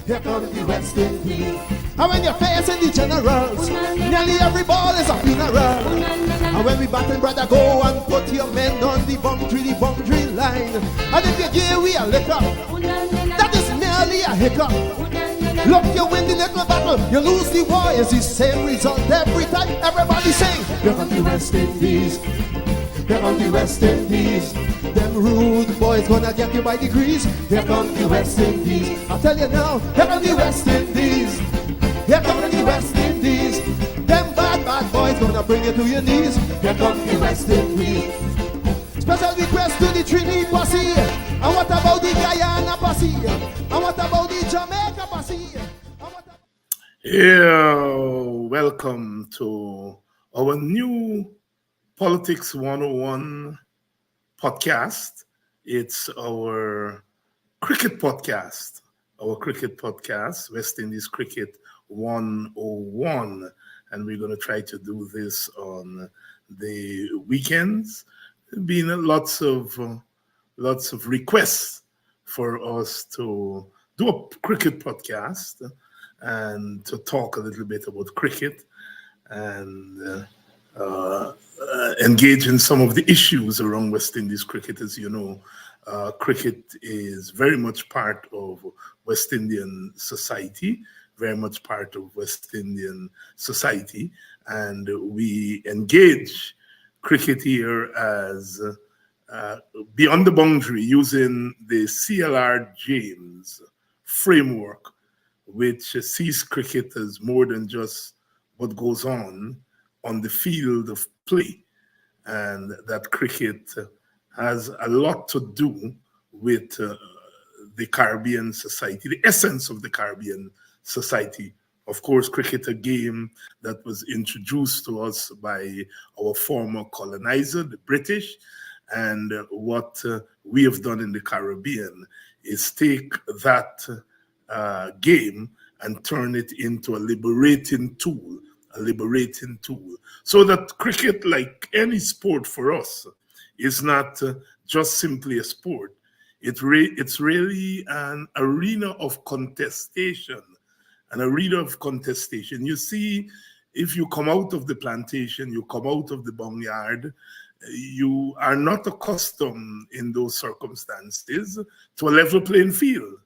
Here comes the West Indies. And when you're facing the generals, nearly every ball is a funeral. And when we batting, brother, go and put your men on the boundary line. And if you give we a liquor, that is merely a hiccup. Look, you win the little battle, you lose the war. It's the same result every time. Everybody sing. Here comes the West Indies. Here comes the West Indies. Them rude boys gonna get you by degrees. Here comes the West Indies. I tell you now, here comes the West Indies. Here comes the West Indies. Them bad boys gonna bring you to your knees. Here comes the West Indies. Special request to the Trinity posse. And what about the Guyana posse? And what about the Jamaica posse? Welcome to our new Politics 101 podcast. It's our cricket podcast. West Indies Cricket 101. And we're going to try to do this on the weekends. There's been lots of requests for us to do a cricket podcast and to talk a little bit about cricket and engage in some of the issues around West Indies cricket. As you know, cricket is very much part of West Indian society, and we engage cricket here as beyond the boundary using the CLR James framework, which sees cricket as more than just what goes on the field of play, and that cricket has a lot to do with the Caribbean society, the essence of the Caribbean society. Of course, cricket, a game that was introduced to us by our former colonizer, the British, and what we have done in the Caribbean is take that game and turn it into a liberating tool, so that cricket, like any sport for us, is not just simply a sport. It's really an arena of contestation. You see, if you come out of the plantation, you come out of the boneyard, you are not accustomed in those circumstances to a level playing field.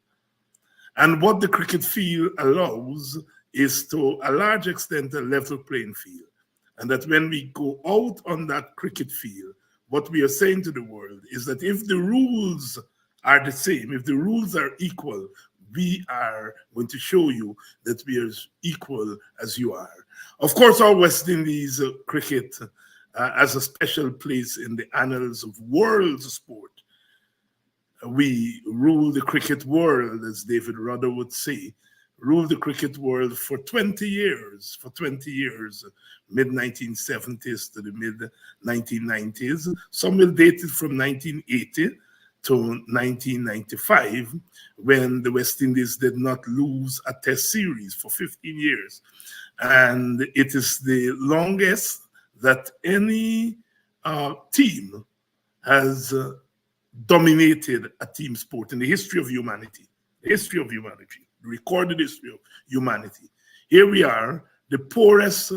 And what the cricket field allows is, to a large extent, a level playing field. And that when we go out on that cricket field, what we are saying to the world is that if the rules are the same, if the rules are equal, we are going to show you that we are as equal as you are. Of course, our West Indies cricket has a special place in the annals of world sport. We rule the cricket world, as David Rudder would say, ruled the cricket world for 20 years, mid-1970s to the mid-1990s. Some will date it from 1980 to 1995, when the West Indies did not lose a test series for 15 years. And it is the longest that any team has dominated a team sport in the history of humanity, recorded history of humanity. Here we are, the poorest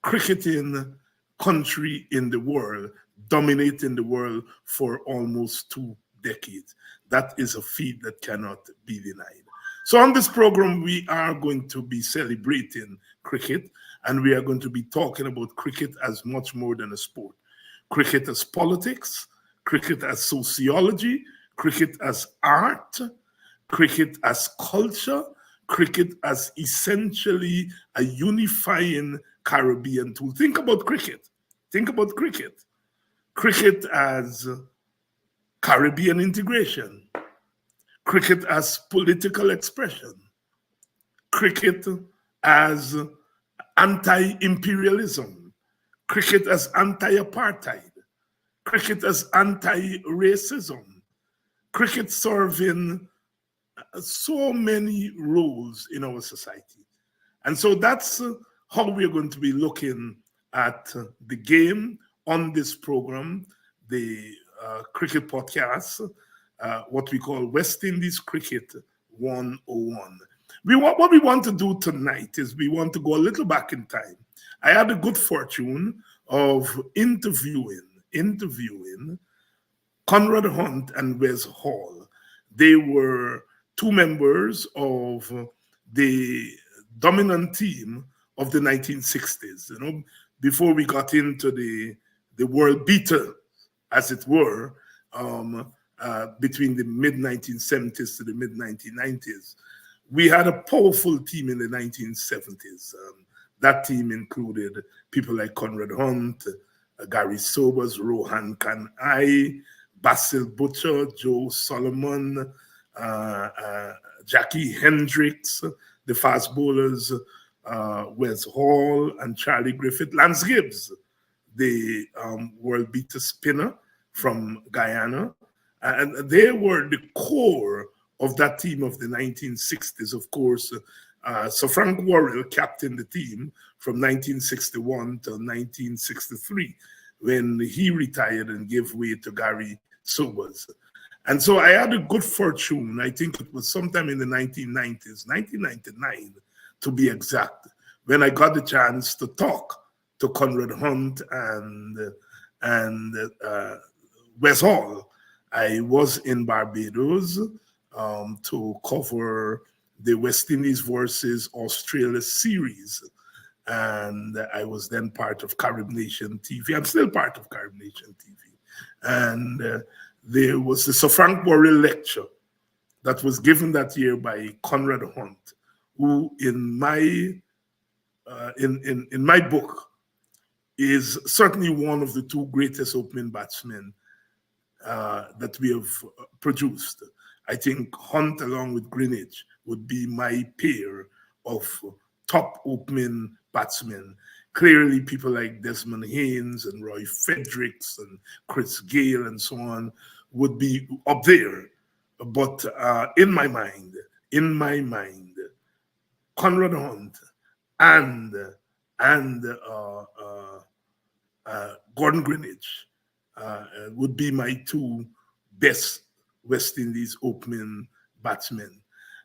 cricketing country in the world, dominating the world for almost 2 decades. That is a feat that cannot be denied. So on this program, we are going to be celebrating cricket, and we are going to be talking about cricket as much more than a sport. Cricket as politics, cricket as sociology, cricket as art, cricket as culture, cricket as essentially a unifying Caribbean tool. Think about cricket. Cricket as Caribbean integration, cricket as political expression, cricket as anti-imperialism, cricket as anti-apartheid, cricket as anti-racism, cricket serving so many roles in our society. And so that's how we're going to be looking at the game on this program, the cricket podcast, what we call West Indies Cricket 101. What we want to do tonight is we want to go a little back in time. I had the good fortune of interviewing Conrad Hunte and Wes Hall. They were two members of the dominant team of the 1960s. You know, before we got into the world beater, as it were, between the mid 1970s to the mid 1990s, we had a powerful team in the 1970s. That team included people like Conrad Hunte, Gary Sobers, Rohan Kanai, Basil Butcher, Joe Solomon, Jackie Hendricks, the fast bowlers, Wes Hall and Charlie Griffith, Lance Gibbs, the world beater spinner from Guyana. And they were the core of that team of the 1960s. Of course, Sir Frank Worrell captained the team from 1961 to 1963, when he retired and gave way to Gary Sobers. And so I had a good fortune, I think it was sometime in the 1990s, 1999 to be exact, when I got the chance to talk to Conrad Hunte and Wes Hall. I was in Barbados to cover the West Indies versus Australia series. And I was then part of Carib Nation TV. I'm still part of Carib Nation TV. And there was the Sir Frank Worrell lecture that was given that year by Conrad Hunte, who in my book is certainly one of the two greatest opening batsmen that we have produced. I think Hunte, along with Greenwich, would be my pair of top opening batsmen. Clearly, people like Desmond Haynes and Roy Fredericks and Chris Gale and so on would be up there. But in my mind, Conrad Hunte and Gordon Greenwich would be my two best West Indies opening batsmen.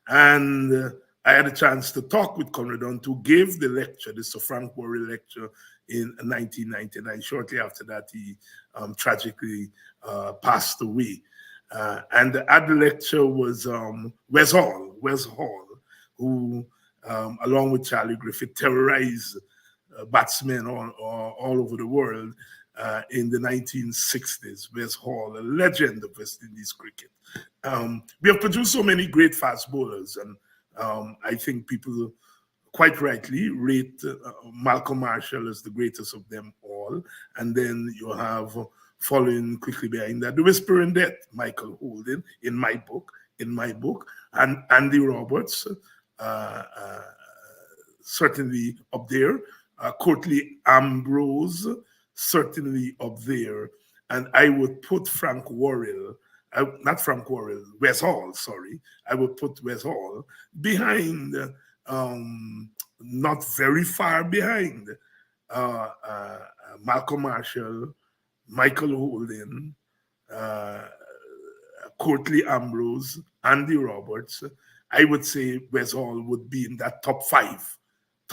And I had a chance to talk with Conrad Hunte, who gave the lecture, the Sir Frank Worrell lecture, in 1999. Shortly after that, he tragically passed away. And at the lecture was Wes Hall, who, along with Charlie Griffith, terrorized batsmen all over the world in the 1960s. Wes Hall, a legend of West Indies cricket. We have produced so many great fast bowlers, and I think people quite rightly rate Malcolm Marshall as the greatest of them all. And then you have, following quickly behind that, the Whisper in Death, Michael Holden, in my book, and Andy Roberts, certainly up there. Courtney Ambrose, certainly up there. And I would put Wes Hall, sorry. I would put Wes Hall behind, not very far behind, Malcolm Marshall, Michael Holden, Courtney Ambrose, Andy Roberts. I would say Wes Hall would be in that top five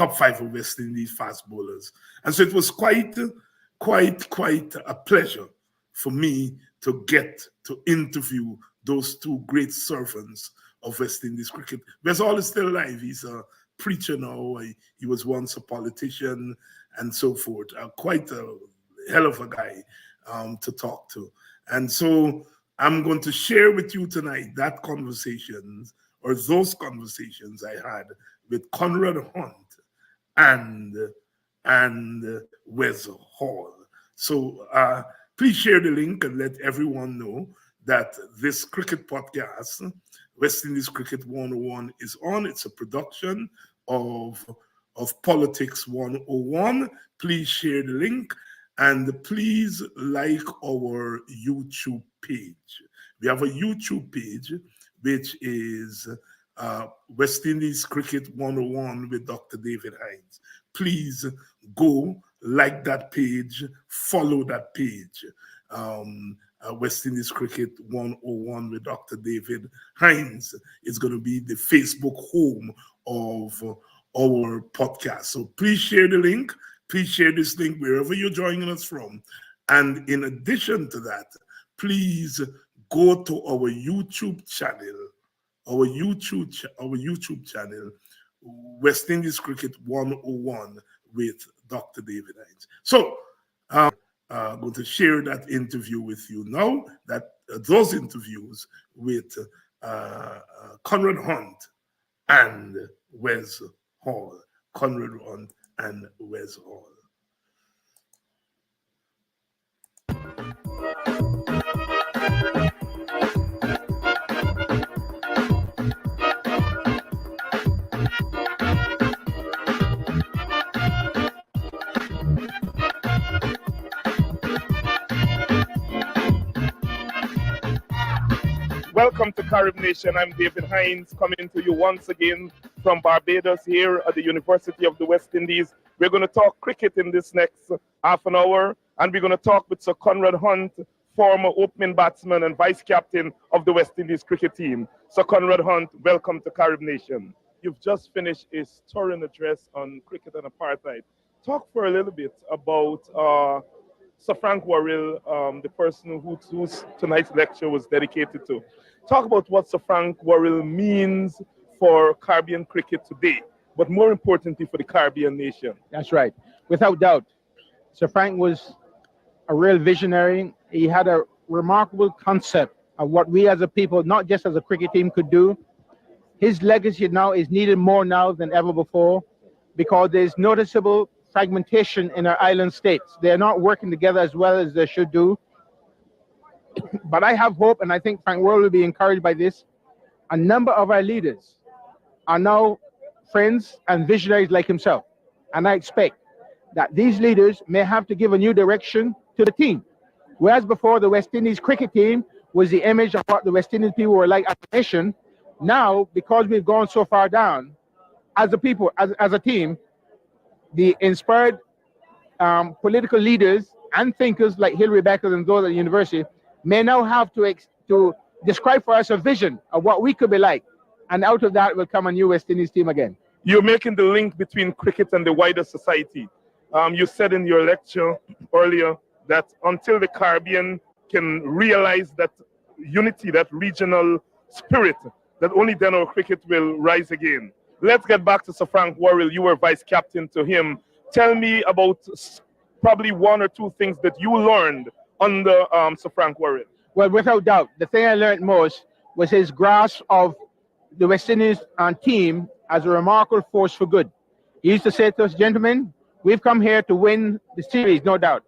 of West Indies fast bowlers. And so it was quite a pleasure for me to get to interview those two great servants of West Indies cricket. Wes Hall is still alive. He's a preacher now. He was once a politician and so forth. Quite a hell of a guy to talk to. And so I'm going to share with you tonight those conversations I had with Conrad Hunte and Wes Hall. So please share the link and let everyone know that this cricket podcast, West Indies Cricket 101, is on. It's a production of Politics 101. Please share the link and please like our YouTube page. We have a YouTube page, which is West Indies Cricket 101 with Dr. David Hinds. Please go like that page, follow that page. West Indies Cricket 101 with Dr. David Hinds. It's going to be the Facebook home of our podcast. So please share the link. Please share this link wherever you're joining us from. And in addition to that, please go to our YouTube channel, West Indies Cricket 101 with Dr. David Hinds. So I'm going to share that interview with you now, that those interviews with Conrad Hunte and Wes Hall. Conrad Hunte and Wes Hall. Welcome to Carib Nation. I'm David Hinds, coming to you once again from Barbados here at the University of the West Indies. We're going to talk cricket in this next half an hour, and we're going to talk with Sir Conrad Hunte, former opening batsman and vice captain of the West Indies cricket team. Sir Conrad Hunte, welcome to Carib Nation. You've just finished a stirring address on cricket and apartheid. Talk for a little bit about Sir Frank Worrell, the person whose tonight's lecture was dedicated to. Talk about what Sir Frank Worrell means for Caribbean cricket today, but more importantly for the Caribbean nation. That's right. Without doubt, Sir Frank was a real visionary. He had a remarkable concept of what we as a people, not just as a cricket team, could do. His legacy now is needed more now than ever before because there's noticeable fragmentation in our island states. They're not working together as well as they should do. But I have hope, and I think Frank Worrell will be encouraged by this. A number of our leaders are now friends and visionaries like himself. And I expect that these leaders may have to give a new direction to the team. Whereas before, the West Indies cricket team was the image of what the West Indies people were like as a nation. Now, because we've gone so far down, as a people, as a team, the inspired political leaders and thinkers like Hilary Beckers and those at the university may now have to describe for us a vision of what we could be like. And out of that will come a new West Indies team again. You're making the link between cricket and the wider society. You said in your lecture earlier that until the Caribbean can realize that unity, that regional spirit, that only then our cricket will rise again. Let's get back to Sir Frank Worrell. You were vice captain to him. Tell me about probably one or two things that you learned under Sir Frank Worrell. Well, without doubt, the thing I learned most was his grasp of the West Indies team as a remarkable force for good. He used to say to us, gentlemen, we've come here to win the series, no doubt.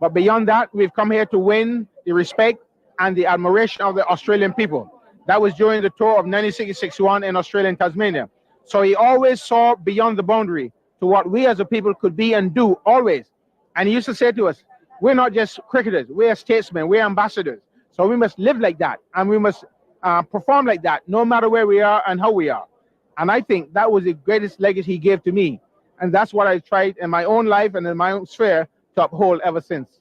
But beyond that, we've come here to win the respect and the admiration of the Australian people. That was during the tour of 1960-61 in Australia and Tasmania. So he always saw beyond the boundary to what we as a people could be and do, always. And he used to say to us, we're not just cricketers, we're statesmen, we're ambassadors. So we must live like that, and we must perform like that, no matter where we are and how we are. And I think that was the greatest legacy he gave to me. And that's what I tried in my own life and in my own sphere to uphold ever since.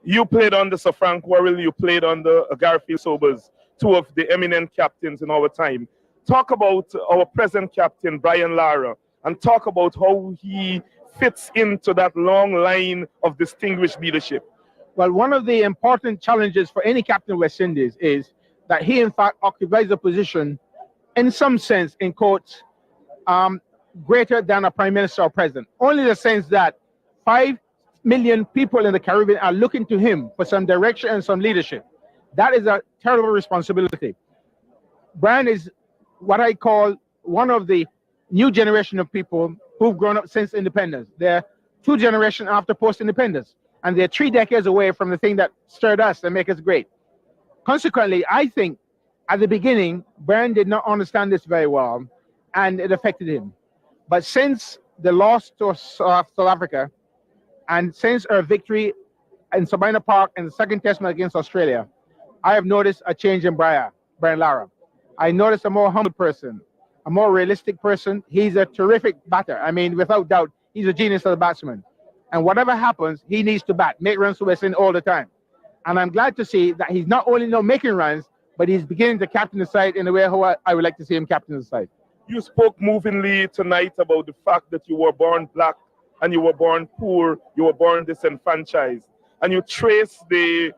You played under Sir Frank Worrell, you played under Garfield Sobers, two of the eminent captains in our time. Talk about our present captain, Brian Lara, and talk about how he fits into that long line of distinguished leadership. Well, one of the important challenges for any captain of West Indies is that he, in fact, occupies a position, in some sense, in quotes, greater than a prime minister or president. Only in the sense that 5 million people in the Caribbean are looking to him for some direction and some leadership. That is a terrible responsibility. Brian is what I call one of the new generation of people who've grown up since independence. They're 2 generations after post-independence, and they're 3 decades away from the thing that stirred us and make us great. Consequently, I think at the beginning, Brian did not understand this very well, and it affected him. But since the loss to South Africa, and since our victory in Sabina Park in the second test match against Australia, I have noticed a change in Brian Lara. I noticed a more humble person, a more realistic person. He's a terrific batter. I mean, without doubt, he's a genius as a batsman. And whatever happens, he needs to bat, make runs to West Indies all the time. And I'm glad to see that he's not only now making runs, but he's beginning to captain the side in the way how I would like to see him captain the side. You spoke movingly tonight about the fact that you were born black and you were born poor, you were born disenfranchised, and you trace the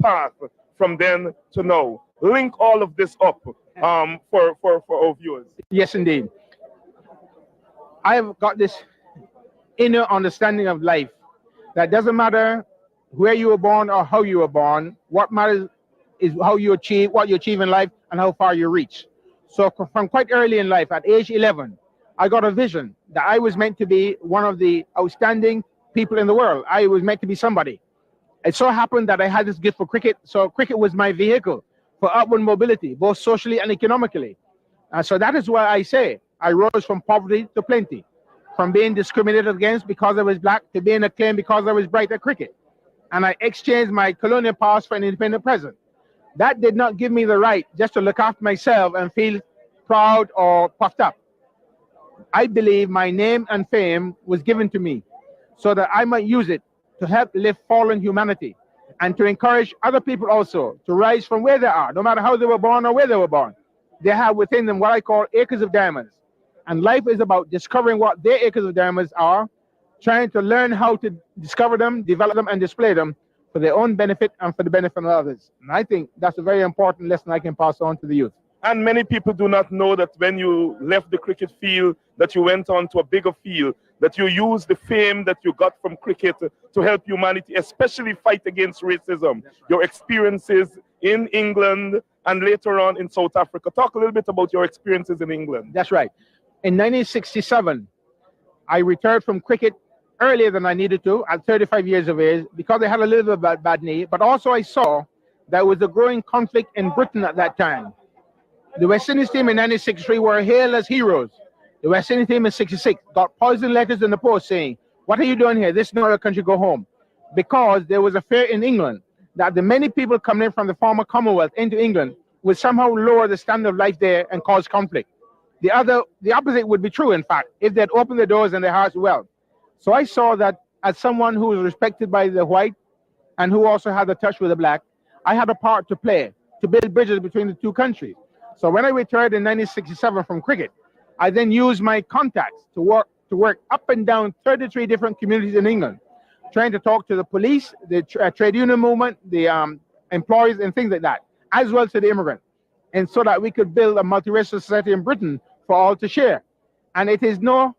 path from then to now. Link all of this up for our viewers. Yes, indeed. I've got this inner understanding of life that doesn't matter where you were born or how you were born. What matters is how you achieve, what you achieve in life, and how far you reach. So from quite early in life, at age 11, I got a vision that I was meant to be one of the outstanding people in the world. I was meant to be somebody. It so happened that I had this gift for cricket, so cricket was my vehicle for upward mobility, both socially and economically. So that is why I say I rose from poverty to plenty, from being discriminated against because I was black to being acclaimed because I was bright at cricket. And I exchanged my colonial past for an independent present. That did not give me the right just to look after myself and feel proud or puffed up. I believe my name and fame was given to me so that I might use it to help lift fallen humanity and to encourage other people also to rise from where they are, no matter how they were born or where they were born. They have within them what I call acres of diamonds. And life is about discovering what their acres of diamonds are, trying to learn how to discover them, develop them, and display them for their own benefit and for the benefit of others. And I think that's a very important lesson I can pass on to the youth. And many people do not know that when you left the cricket field, that you went on to a bigger field, that you used the fame that you got from cricket to help humanity, especially fight against racism. Right. Your experiences in England and later on in South Africa. Talk a little bit about your experiences in England. That's right. In 1967, I retired from cricket earlier than I needed to at 35 years of age because I had a little bit of a bad knee, but also I saw there was a growing conflict in Britain at that time. The West Indies team in 1963 were hailed as heroes. The West Indies team in 66 got poison letters in the post saying, "What are you doing here? This is not your country, go home." Because there was a fear in England that the many people coming in from the former Commonwealth into England would somehow lower the standard of life there and cause conflict. The opposite would be true, in fact, if they'd opened their doors and their hearts well. So I saw that as someone who was respected by the white and who also had a touch with the black, I had a part to play to build bridges between the two countries. So when I retired in 1967 from cricket, I then used my contacts to work up and down 33 different communities in England, trying to talk to the police, the trade union movement, the employees and things like that, as well as to the immigrant. And so that we could build a multiracial society in Britain for all to share. And it is no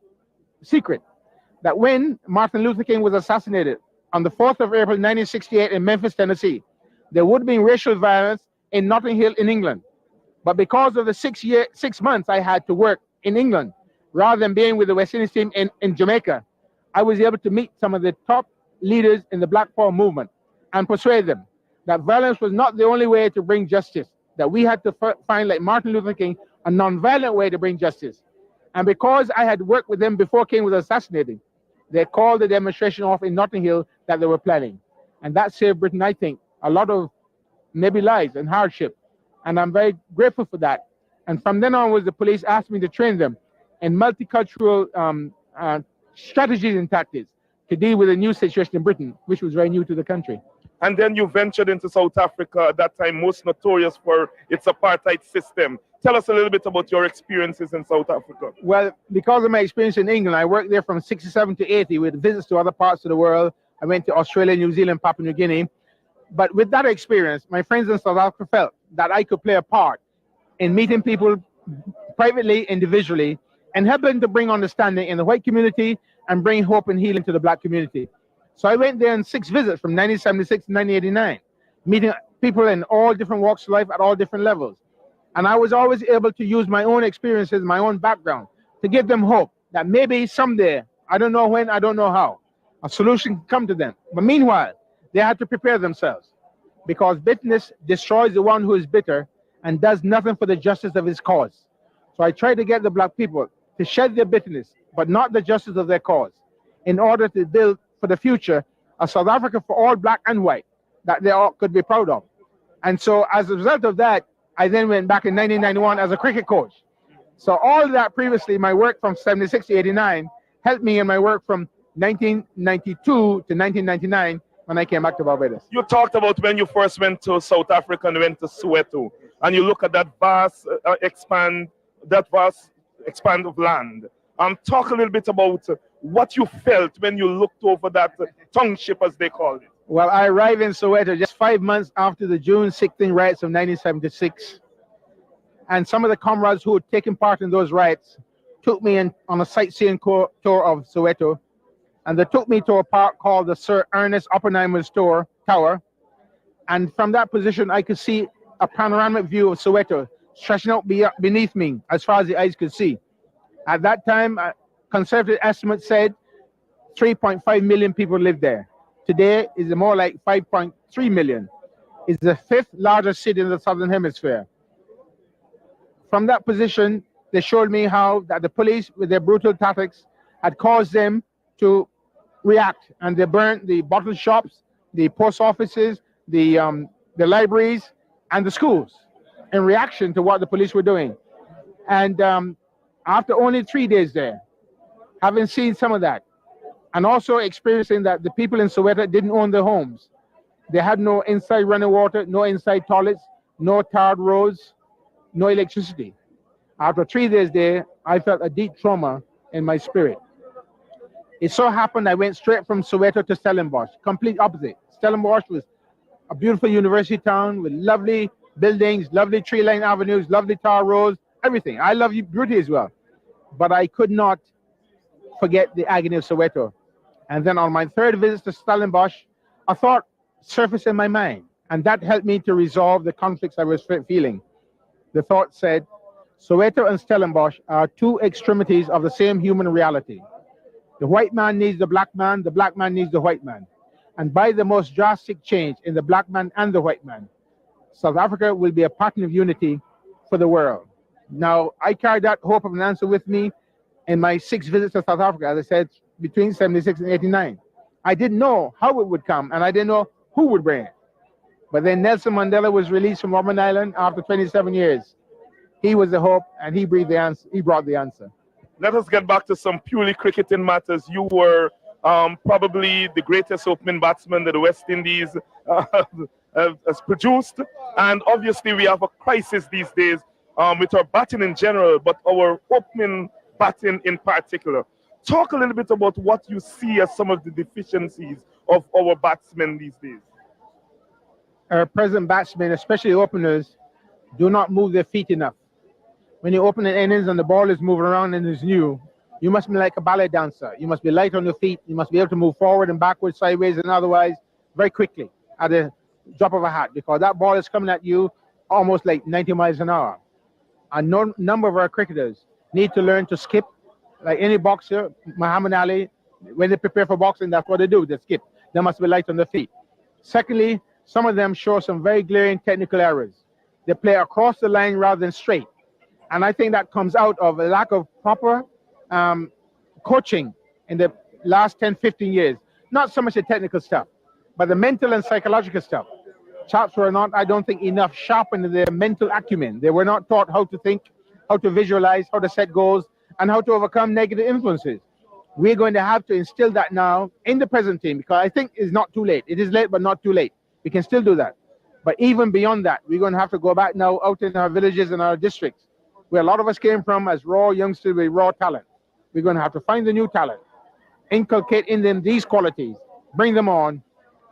secret that when Martin Luther King was assassinated on the 4th of April, 1968 in Memphis, Tennessee, there would have been racial violence in Notting Hill in England. But because of the 6 months I had to work in England, rather than being with the West Indies team in Jamaica, I was able to meet some of the top leaders in the Black Power movement and persuade them that violence was not the only way to bring justice, that we had to find, like Martin Luther King, a non-violent way to bring justice. And because I had worked with them before King was assassinated, they called the demonstration off in Notting Hill that they were planning. And that saved Britain, I think, a lot of maybe lives and hardship. And I'm very grateful for that. And from then onwards, the police asked me to train them in multicultural strategies and tactics to deal with a new situation in Britain, which was very new to the country. And then you ventured into South Africa, at that time most notorious for its apartheid system. Tell us a little bit about your experiences in South Africa. Well, because of my experience in England, I worked there from 67 to 80 with visits to other parts of the world. I went to Australia, New Zealand, Papua New Guinea. But with that experience, my friends in South Africa felt that I could play a part in meeting people privately, individually, and helping to bring understanding in the white community and bring hope and healing to the black community. So I went there on 6 visits from 1976 to 1989, meeting people in all different walks of life at all different levels. And I was always able to use my own experiences, my own background, to give them hope that maybe someday, I don't know when, I don't know how, a solution can come to them. But meanwhile, they had to prepare themselves, because bitterness destroys the one who is bitter and does nothing for the justice of his cause. So I tried to get the black people to shed their bitterness, but not the justice of their cause, in order to build for the future a South Africa for all black and white that they all could be proud of. And so as a result of that, I then went back in 1991 as a cricket coach. So all of that previously, my work from 76 to 89, helped me in my work from 1992 to 1999 when I came back to Barbados. You talked about when you first went to South Africa and went to Soweto, and you look at that vast expand of land. Talk a little bit about what you felt when you looked over that township, as they call it. Well, I arrived in Soweto just 5 months after the June 16 riots of 1976. And some of the comrades who had taken part in those riots took me on a sightseeing tour of Soweto. And they took me to a park called the Sir Ernest Oppenheimer's Tower. And from that position, I could see a panoramic view of Soweto stretching out beneath me as far as the eyes could see. At that time, conservative estimates said 3.5 million people lived there. Today is more like 5.3 million. It's the 5th largest city in the Southern Hemisphere. From that position, they showed me how that the police, with their brutal tactics, had caused them to react, and they burnt the bottle shops, the post offices, the libraries, and the schools in reaction to what the police were doing. And after only 3 days there, having seen some of that, and also experiencing that the people in Soweto didn't own their homes. They had no inside running water, no inside toilets, no tarred roads, no electricity. After 3 days there, I felt a deep trauma in my spirit. It so happened I went straight from Soweto to Stellenbosch, complete opposite. Stellenbosch was a beautiful university town with lovely buildings, lovely tree-lined avenues, lovely tar roads, everything. I love beauty as well. But I could not forget the agony of Soweto. And then on my third visit to Stellenbosch, a thought surfaced in my mind, and that helped me to resolve the conflicts I was feeling. The thought said, Soweto and Stellenbosch are two extremities of the same human reality. The white man needs the black man needs the white man. And by the most drastic change in the black man and the white man, South Africa will be a pattern of unity for the world. Now, I carried that hope of an answer with me in my 6 visits to South Africa, as I said, between 76 and 89. I didn't know how it would come, and I didn't know who would bring it. But then Nelson Mandela was released from Robben Island after 27 years. He was the hope, and he brought the answer. Let us get back to some purely cricketing matters. You were probably the greatest opening batsman that the West Indies has produced. And obviously we have a crisis these days with our batting in general, but our opening batting in particular. Talk a little bit about what you see as some of the deficiencies of our batsmen these days. Our present batsmen, especially openers, do not move their feet enough. When you open an innings and the ball is moving around and is new, you must be like a ballet dancer. You must be light on your feet. You must be able to move forward and backwards, sideways, and otherwise very quickly at the drop of a hat, because that ball is coming at you almost like 90 miles an hour. A number of our cricketers need to learn to skip. Like any boxer, Muhammad Ali, when they prepare for boxing, that's what they do, they skip. They must be light on their feet. Secondly, some of them show some very glaring technical errors. They play across the line rather than straight. And I think that comes out of a lack of proper coaching in the last 10, 15 years. Not so much the technical stuff, but the mental and psychological stuff. Chaps were not, I don't think, enough sharpened in their mental acumen. They were not taught how to think, how to visualize, how to set goals, and how to overcome negative influences. We're going to have to instill that now in the present team, because I think it's not too late. It is late, but not too late. We can still do that. But even beyond that, we're going to have to go back now out in our villages and our districts, where a lot of us came from as raw youngsters with raw talent. We're going to have to find the new talent, inculcate in them these qualities, bring them on,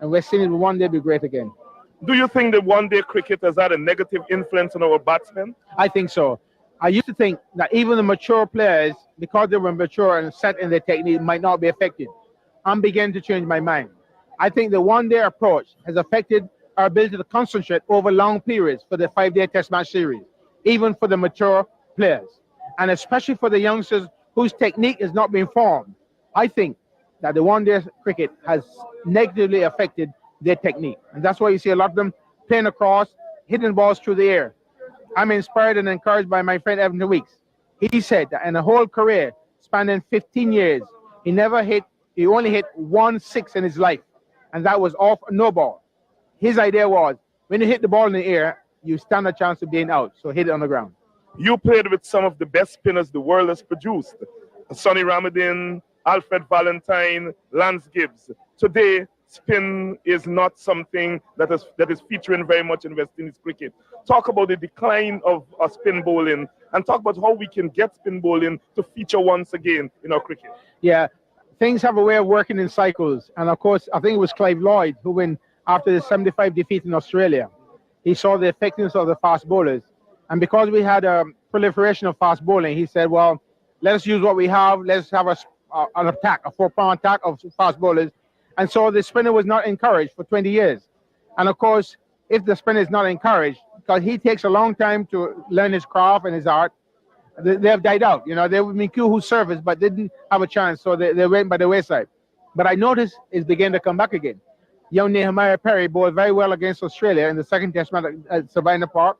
and West Indies will one day be great again. Do you think that one-day cricket has had a negative influence on our batsmen? I think so. I used to think that even the mature players, because they were mature and set in their technique, might not be affected. I'm beginning to change my mind. I think the one-day approach has affected our ability to concentrate over long periods for the 5-day test match series, even for the mature players, and especially for the youngsters whose technique is not being formed. I think that the one-day cricket has negatively affected their technique. And that's why you see a lot of them playing across, hitting balls through the air. I'm inspired and encouraged by my friend Evan Weeks. He said that in a whole career, spanning 15 years, he only hit 1 6 in his life. And that was off no ball. His idea was, when you hit the ball in the air, you stand a chance of being out. So hit it on the ground. You played with some of the best spinners the world has produced. Sonny Ramadhin, Alfred Valentine, Lance Gibbs. Today, spin is not something that is featuring very much in West Indies cricket. Talk about the decline of spin bowling, and talk about how we can get spin bowling to feature once again in our cricket. Yeah, things have a way of working in cycles. And of course, I think it was Clive Lloyd who went after the 75 defeat in Australia. He saw the effectiveness of the fast bowlers. And because we had a proliferation of fast bowling, he said, well, let's use what we have. Let's have an attack, a 4-pound attack of fast bowlers. And so the spinner was not encouraged for 20 years. And of course, if the spinner is not encouraged, because he takes a long time to learn his craft and his art, they have died out. You know, they would be few who serviced but didn't have a chance, so they went by the wayside. But I noticed it's beginning to come back again. Young Nehemiah Perry bowled very well against Australia in the second test match at Savannah Park.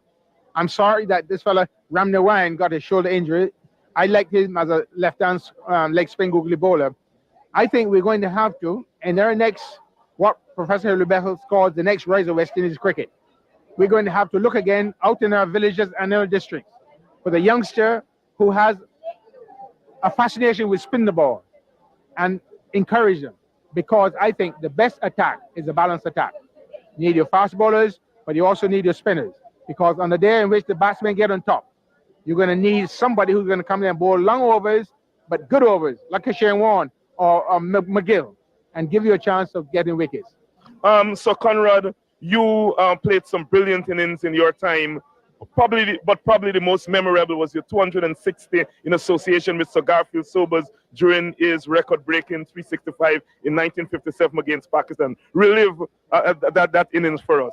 I'm sorry that this fella, Ramne Ryan, got a shoulder injury. I liked him as a left-hand leg spin googly bowler. I think we're going to have to, in our next, what Professor Lubethel calls the next rise of West Indies cricket, we're going to have to look again out in our villages and our districts for the youngster who has a fascination with spin the ball and encourage them. Because I think the best attack is a balanced attack. You need your fast bowlers, but you also need your spinners. Because on the day in which the batsmen get on top, you're going to need somebody who's going to come in and bowl long overs, but good overs, like a Shane Warne or McGill, and give you a chance of getting wickets. So Conrad, you played some brilliant innings in your time. Probably the most memorable was your 260 in association with Sir Garfield Sobers during his record-breaking 365 in 1957 against Pakistan. Relive that innings for us.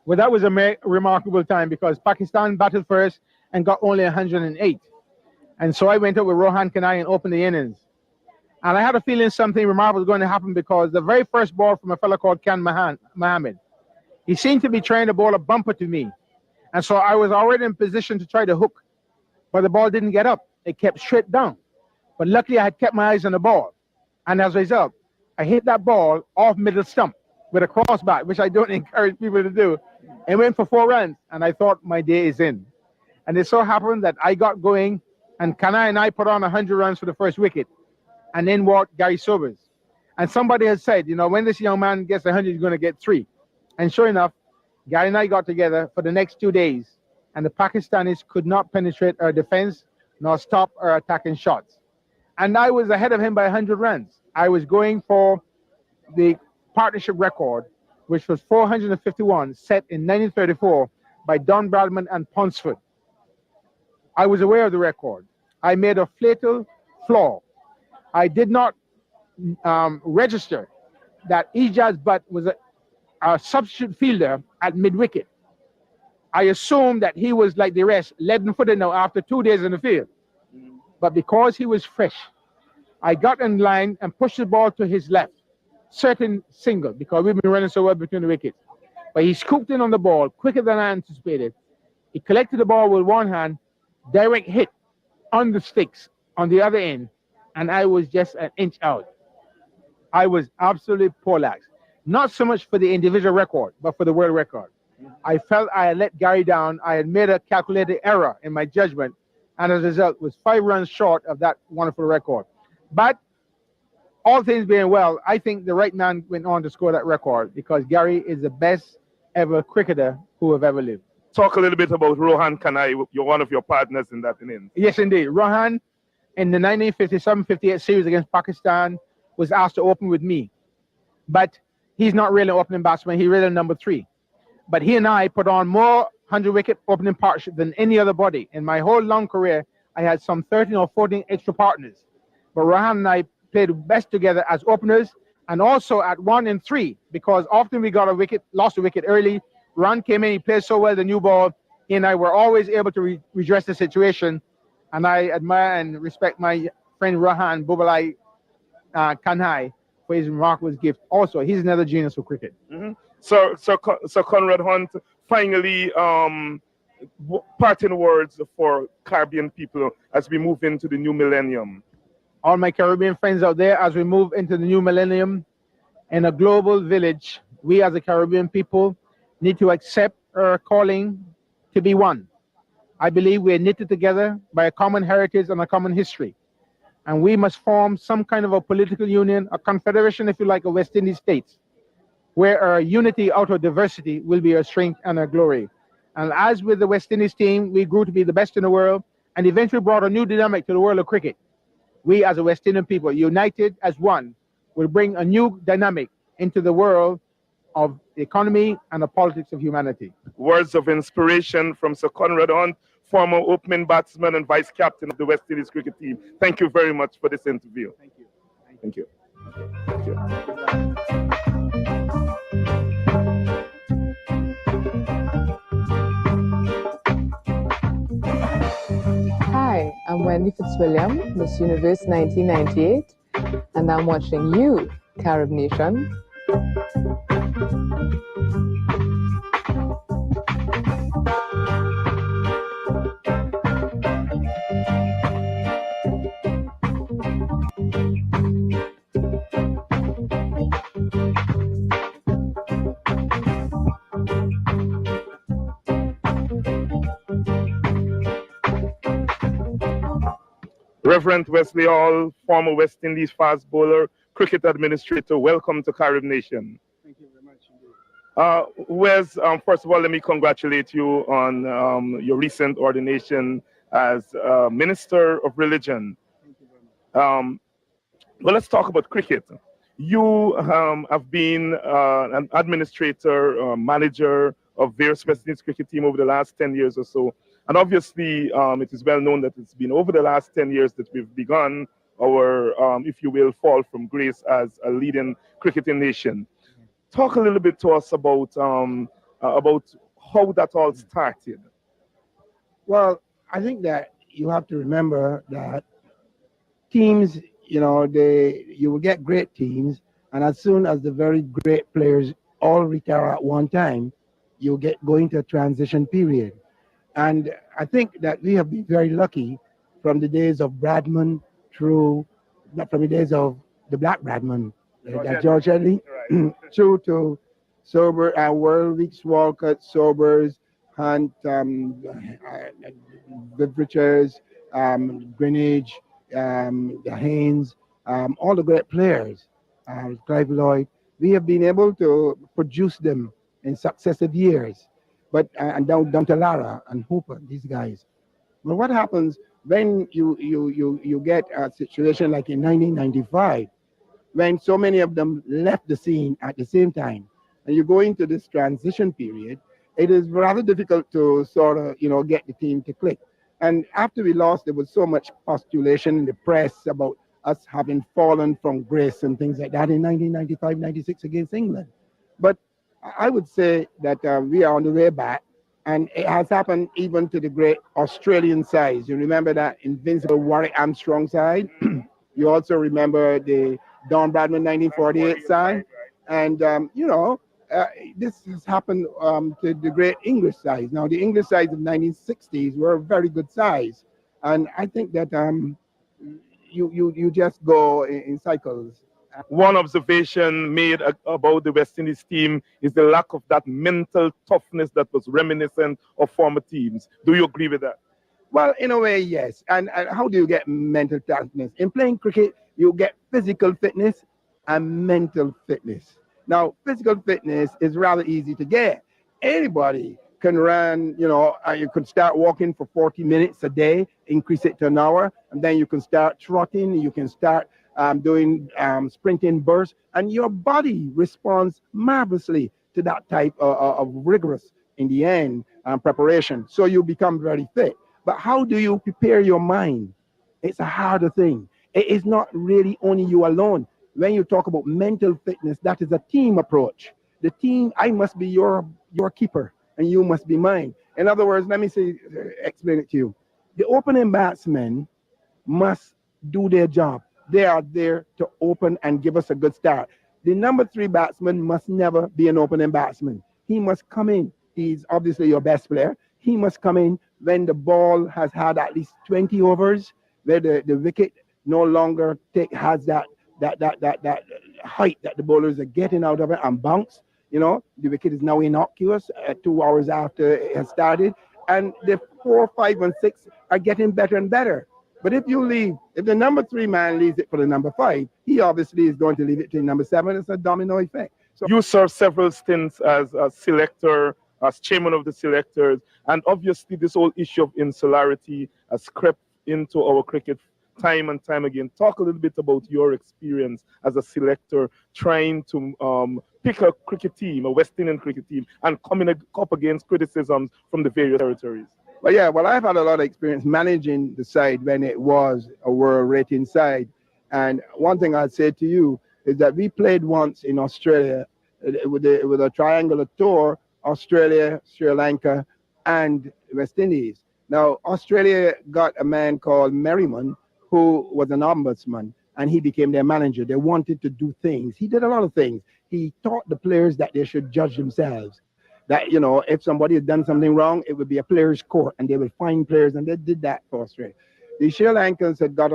Well, that was a remarkable time because Pakistan battled first and got only 108. And so I went up with Rohan Kanai and opened the innings. And I had a feeling something remarkable was going to happen because the very first ball from a fellow called Khan Mohammed, he seemed to be trying to bowl a bumper to me. And so I was already in position to try to hook, but the ball didn't get up. It kept straight down. But luckily I had kept my eyes on the ball. And as a result, I hit that ball off middle stump with a crossback, which I don't encourage people to do, and went for 4 runs. And I thought my day is in. And it so happened that I got going, and Kanai and I put on 100 runs for the first wicket. And then walked Gary Sobers. And somebody had said, you know, when this young man gets 100, he's going to get 3. And sure enough, Gary and I got together for the next 2 days, and the Pakistanis could not penetrate our defense nor stop our attacking shots. And I was ahead of him by 100 runs. I was going for the partnership record, which was 451, set in 1934 by Don Bradman and Ponsford. I was aware of the record. I made a fatal flaw. I did not register that Ijaz Butt was a substitute fielder at mid-wicket. I assumed that he was like the rest, leaden-footed now after 2 days in the field. But because he was fresh, I got in line and pushed the ball to his left, certain single, because we've been running so well between the wickets. But he scooped in on the ball quicker than I anticipated. He collected the ball with one hand, direct hit on the sticks on the other end, and I was just an inch out. I was absolutely poleaxed. Not so much for the individual record, but for the world record. I felt I had let Gary down. I had made a calculated error in my judgment, and as a result, was 5 runs short of that wonderful record. But all things being well, I think the right man went on to score that record because Gary is the best ever cricketer who have ever lived. Talk a little bit about Rohan Kanai. You're one of your partners in that innings. Yes, indeed. Rohan, in the 1957-58 series against Pakistan, was asked to open with me. But he's not really an opening batsman. He's really number 3. But he and I put on more 100-wicket opening partnership than any other body. In my whole long career, I had some 13 or 14 extra partners. But Rohan and I played best together as openers and also at 1 and 3 because often we got a wicket, lost a wicket early. Rohan came in, he played so well the new ball. He and I were always able to redress the situation. And I admire and respect my friend Rohan Bubalai Kanhai for his remarkable gift. Also, he's another genius of cricket. Mm-hmm. So Conrad Hunte, finally, parting words for Caribbean people as we move into the new millennium. All my Caribbean friends out there, as we move into the new millennium, in a global village, we as a Caribbean people need to accept our calling to be one. I believe we are knitted together by a common heritage and a common history. And we must form some kind of a political union, a confederation, if you like, of West Indies states. where our unity out of diversity will be our strength and our glory. And as with the West Indies team, we grew to be the best in the world and eventually brought a new dynamic to the world of cricket. We as a West Indian people, united as one, will bring a new dynamic into the world of the economy and the politics of humanity. Words of inspiration from Sir Conrad Hunte, former opening batsman and vice captain of the West Indies cricket team. Thank you very much for this interview. Thank you. Thank you. Thank you. Hi, I'm Wendy Fitzwilliam, Miss Universe 1998, and I'm watching you, Carib Nation. Reverend Wesley Hall, former West Indies fast bowler, cricket administrator, welcome to Carib Nation. Thank you very much indeed. Wes, first of all, let me congratulate you on your recent ordination as Minister of Religion. Thank you very much. Well, let's talk about cricket. You have been an administrator, manager of various West Indies cricket team over the last 10 years or so. And obviously, it is well known that it's been over the last 10 years that we've begun our, if you will, fall from grace as a leading cricketing nation. Talk a little bit to us about how that all started. Well, I think that you have to remember that teams, you know, you will get great teams, and as soon as the very great players all retire at one time, you'll get going to a transition period. And I think that we have been very lucky from the days of Bradman through, not from the days of the Black Bradman, George Headley, Right. through to Sober, Warwick, Walcott, Sobers, Hunt, Richards, Greenwich, the Haynes, all the great players, Clive Lloyd. We have been able to produce them in successive years. But and down to Lara and Hooper, these guys. But what happens when you get a situation like in 1995, when so many of them left the scene at the same time, and you go into this transition period, it is rather difficult to sort of get the team to click. And after we lost, there was so much postulation in the press about us having fallen from grace and things like that in 1995, 96 against England. But I would say that we are on the way back, and it has happened even to the great Australian sides. You remember that invincible Warwick Armstrong side. You also remember the Don Bradman 1948 side, and this has happened to the great English sides. Now, the English sides of 1960s were a very good size, and I think that you just go in cycles. One observation made about the West Indies team is the lack of that mental toughness that was reminiscent of former teams. Do you agree with that? Well, in a way, yes. And how do you get mental toughness? In playing cricket, you get physical fitness and mental fitness. Now, physical fitness is rather easy to get. Anybody can run, you could start walking for 40 minutes a day, increase it to an hour, and then you can start trotting, you can start doing sprinting bursts, and your body responds marvelously to that type of rigorous, in the end, preparation. So you become very fit. But how do you prepare your mind? It's a harder thing. It is not really only you alone. When you talk about mental fitness, that is a team approach. The team, I must be your keeper, and you must be mine. In other words, let me explain it to you. The opening batsmen must do their job. They are there to open and give us a good start. The number 3 batsman must never be an opening batsman. He must come in. He's obviously your best player. He must come in when the ball has had at least 20 overs, where the wicket no longer has that height that the bowlers are getting out of it and bounce. The wicket is now innocuous 2 hours after it has started. And the 4, 5, and 6 are getting better and better. But if the number 3 man leaves it for the number 5, he obviously is going to leave it to the number 7. It's a domino effect. You served several stints as a selector, as chairman of the selectors, and obviously this whole issue of insularity has crept into our cricket time and time again. Talk a little bit about your experience as a selector trying to pick a cricket team, a West Indian cricket team, and coming up against criticisms from the various territories. Well, yeah, well, I've had a lot of experience managing the side when it was a world rating side. And one thing I'd say to you is that we played once in Australia with a triangular tour, Australia, Sri Lanka, and West Indies. Now, Australia got a man called Merriman, who was an ombudsman, and he became their manager. They wanted to do things. He did a lot of things. He taught the players that they should judge themselves. That, you know, if somebody had done something wrong, it would be a players' court, and they would find players, and they did that for Australia. The Sri Lankans had got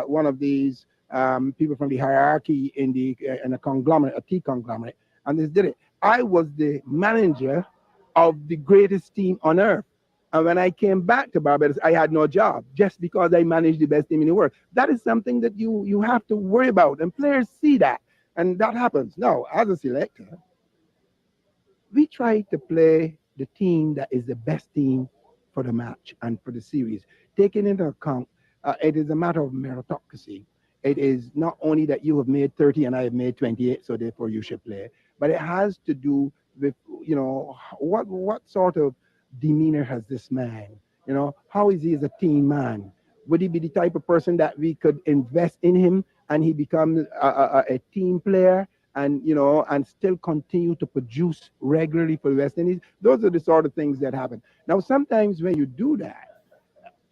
one of these people from the hierarchy in a conglomerate, a tea conglomerate, and they did it. I was the manager of the greatest team on earth. And when I came back to Barbados, I had no job just because I managed the best team in the world. That is something that you have to worry about, and players see that, and that happens. Now, as a selector, we try to play the team that is the best team for the match and for the series. Taking into account, it is a matter of meritocracy. It is not only that you have made 30 and I have made 28, so therefore you should play, but it has to do with, you know, what sort of demeanor has this man? You know, how is he as a team man? Would he be the type of person that we could invest in him and he becomes a team player and, you know, and still continue to produce regularly for the West Indies? Those are the sort of things that happen. Now, sometimes when you do that,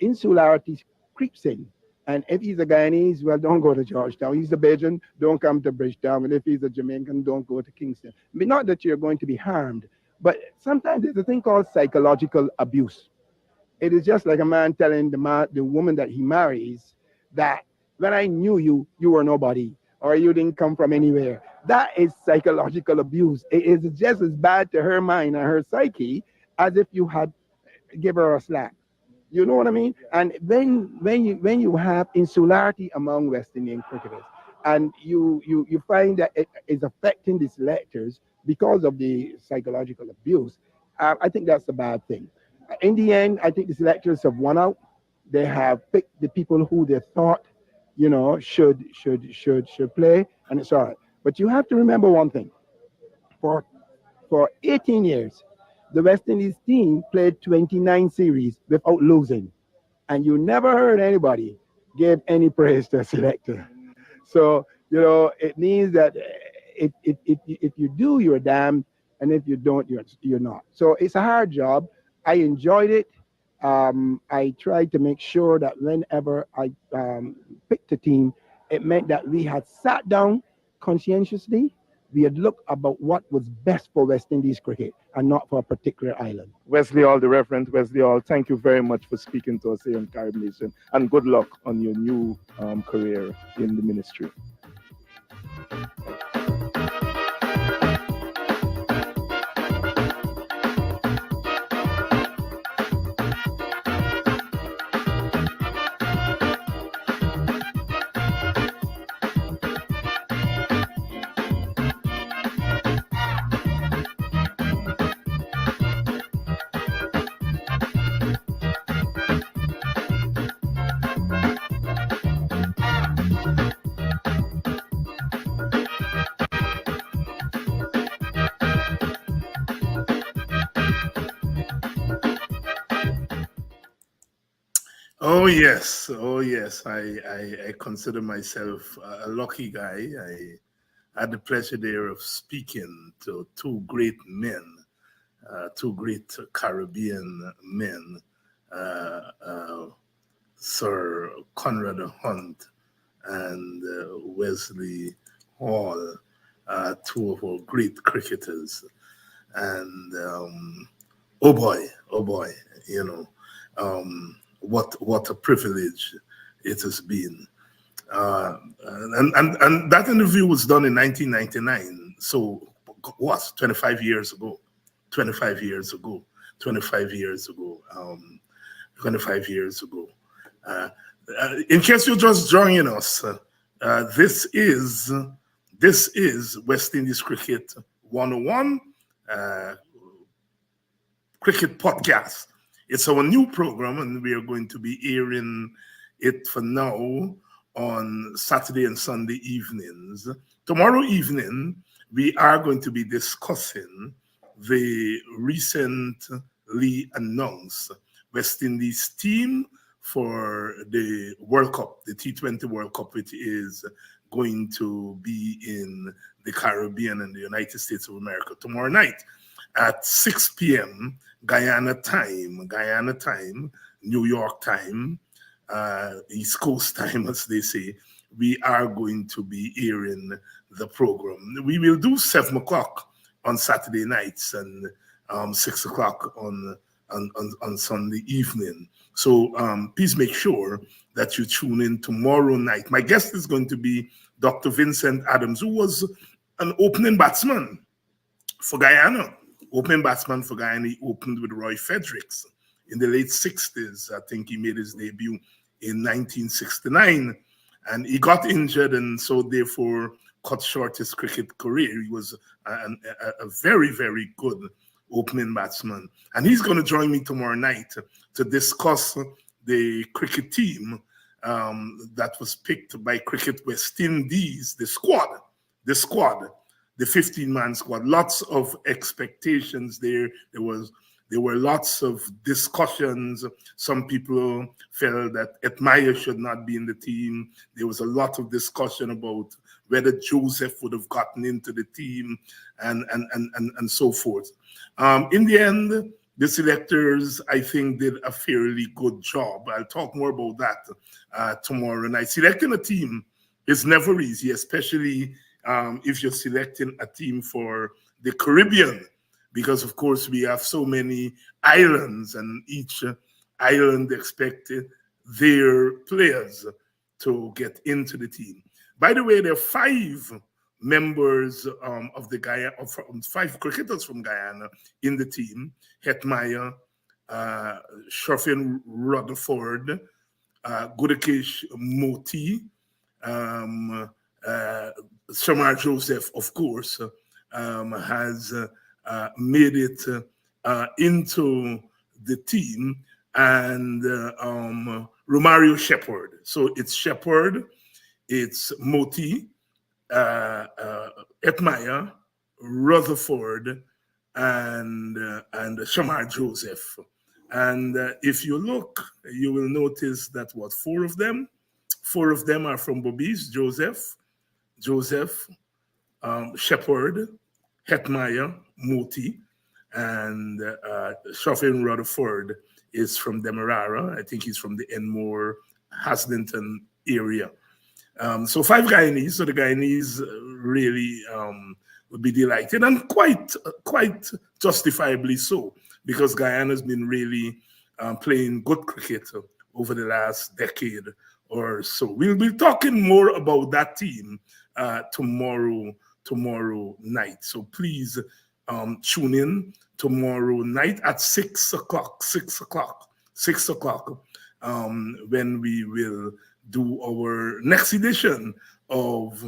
insularity creeps in. And if he's a Guyanese, well, don't go to Georgetown. He's a Bajan, don't come to Bridgetown. And if he's a Jamaican, don't go to Kingston. I mean, not that you're going to be harmed, but sometimes there's a thing called psychological abuse. It is just like a man telling the woman that he marries that when I knew you, you were nobody, or you didn't come from anywhere. That is psychological abuse. It is just as bad to her mind and her psyche as if you had give her a slap. You know what I mean? And when you have insularity among West Indian cricketers, and you find that it is affecting the selectors because of the psychological abuse, I think that's a bad thing. In the end, I think the selectors have won out. They have picked the people who they thought, you know, should play, and it's all right. But you have to remember one thing: for 18 years, the West Indies team played 29 series without losing, and you never heard anybody give any praise to a selector. So, you know, it means that if you do, you're damned, and if you don't, you're not. So it's a hard job. I enjoyed it. I tried to make sure that whenever I picked a team, it meant that we had sat down conscientiously. We had looked about what was best for West Indies cricket and not for a particular island. Wesley Hall, the Reverend Wesley Hall, thank you very much for speaking to us here on Carib Nation, and good luck on your new career in the ministry. Oh yes, oh yes. I consider myself a lucky guy. I had the pleasure there of speaking to two great men, two great Caribbean men, Sir Conrad Hunte and Wesley Hall, two of our great cricketers. And oh boy, you know, what a privilege it has been. And that interview was done in 1999. So what, 25 years ago. In case you're just joining us, this is This is West Indies Cricket 101 Cricket Podcast. It's our new program, and we are going to be airing it for now on Saturday and Sunday evenings. Tomorrow evening, we are going to be discussing the recently announced West Indies team for the World Cup, the T20 World Cup, which is going to be in the Caribbean and the United States of America tomorrow night at 6 p.m. Guyana time, New York time, East Coast time, as they say. We are going to be airing the program. We will do 7 o'clock on Saturday nights and 6 o'clock on Sunday evening. So please make sure that you tune in tomorrow night. My guest is going to be Dr. Vincent Adams, who was an opening batsman for Guyana. Opening batsman for Guyana. He opened with Roy Fredericks in the late 60s. I think he made his debut in 1969. And he got injured and so therefore cut short his cricket career. He was a very, very good opening batsman. And he's going to join me tomorrow night to discuss the cricket team that was picked by Cricket West Indies, the squad, the 15-man squad. Lots of expectations there. There were lots of discussions. Some people felt that Etmaya should not be in the team. There was a lot of discussion about whether Joseph would have gotten into the team and so forth. In the end, the selectors, I think, did a fairly good job. I'll talk more about that tomorrow night. Selecting a team is never easy, especially if you're selecting a team for the Caribbean, because, of course, we have so many islands, and each island expected their players to get into the team. By the way, there are 5 members of the Guyana, 5 cricketers from Guyana in the team: Hetmaya, Shofin Rutherford, Gudakesh Moti, Shamar Joseph, of course, has made it into the team, and Romario Shepherd. So it's Shepherd, it's Moti, Etmaya, Rutherford, and Shamar Joseph. And if you look, you will notice that 4 of them are from Bobby's: Joseph, Shepherd, Hetmaya, Moti, and Shofin Rutherford is from Demerara. I think he's from the Enmore, Haslington area. So 5 Guyanese. So the Guyanese really would be delighted, and quite justifiably so, because Guyana has been really playing good cricket over the last decade or so. We'll be talking more about that team tomorrow night. So please tune in tomorrow night at 6 o'clock, when we will do our next edition of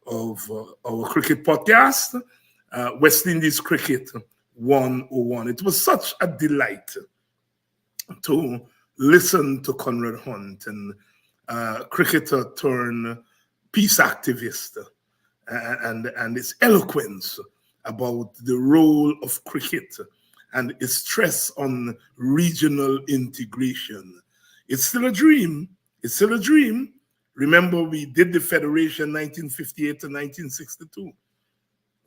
our cricket podcast, West Indies Cricket 101. It was such a delight to listen to Conrad Hunte, and cricketer turned peace activist, and his eloquence about the role of cricket and its stress on regional integration. It's still a dream. It's still a dream. Remember, we did the federation 1958 to 1962.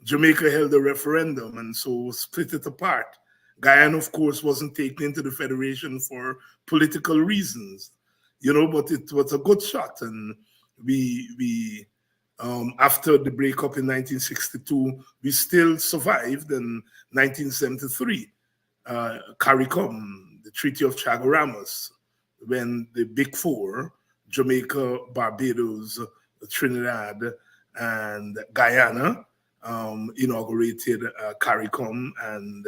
Jamaica held a referendum and so split it apart. Guyana, of course, wasn't taken into the federation for political reasons, but it was a good shot. And we after the breakup in 1962, we still survived in 1973. CARICOM, the Treaty of Chaguaramas, when the Big Four, Jamaica, Barbados, Trinidad, and Guyana, inaugurated CARICOM, and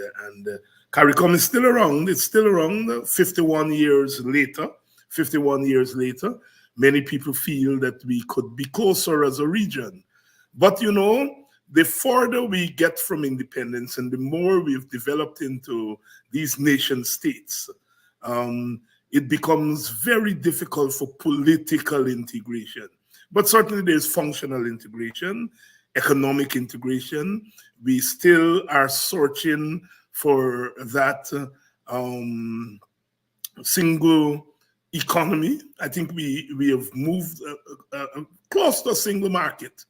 CARICOM is still around. It's still around 51 years later. 51 years later, many people feel that we could be closer as a region. But you know, the further we get from independence and the more we've developed into these nation states, it becomes very difficult for political integration. But certainly there's functional integration, economic integration. We still are searching for that single economy. I think we have moved close to a single market.